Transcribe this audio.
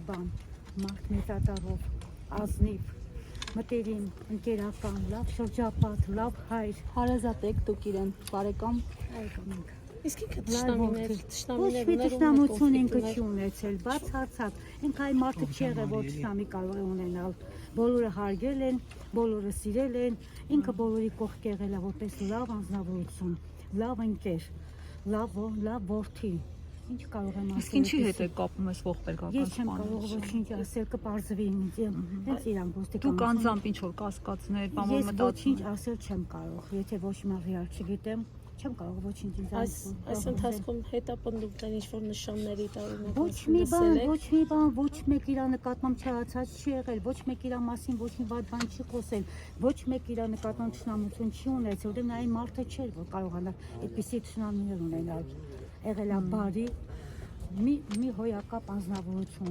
բան, մարդ մեծատարով, ազնիվ, մտերիմ, ընկերական, լավ շրջապատ, լավ հայր, Հարազատ եք դուք իրեն, բարեկամ։ այգում ենք։ Իսկ ինքը Ոչ մի տշնամություն ինքը չի ունեցել, բացարձակ, ինքը այ մարդը չի եղել, որ տշնամի կարող է ունենալ, բոլորը հարգել են, բոլորը սիրել են, ինքը բոլորի կողք եղել է որպես լավ անձնավորություն, լավ ընկեր, լավ որդի, ինչ կարող եմ ասել։ Իսկ ինչի հետ է կապում ես ողբերգական Ես չեմ կարող ոչինչ ասել, կպարզվի ինձ, հենց իրանք ոստիկանություն։ Դուք անձամբ ինչ որ կասկածներ, բան որ Ես մտածում ոչինչ ասել չեմ կարող, եթե ոչ մի ռեալ չգիտեմ, չեմ կարող ոչինչ ինձ Այս ընթացքում հետապնդում են ինչ-որ նշանների տարօրինակ Ոչ մի բան, ոչ մեկ իր նկատմամբ չարացած չի եղել, ոչ մեկ իր մասին ոչ մի վատ բան չի խոսել, ոչ մեկ իր նկատմամբ թշնամություն չի ունեցել, որտեղ նա այն մարդը չէր, որ կարողանա այդպիսի թշնամիներ ունենալ։ Եղել է բարի, մի հոյակապ անձնավորություն։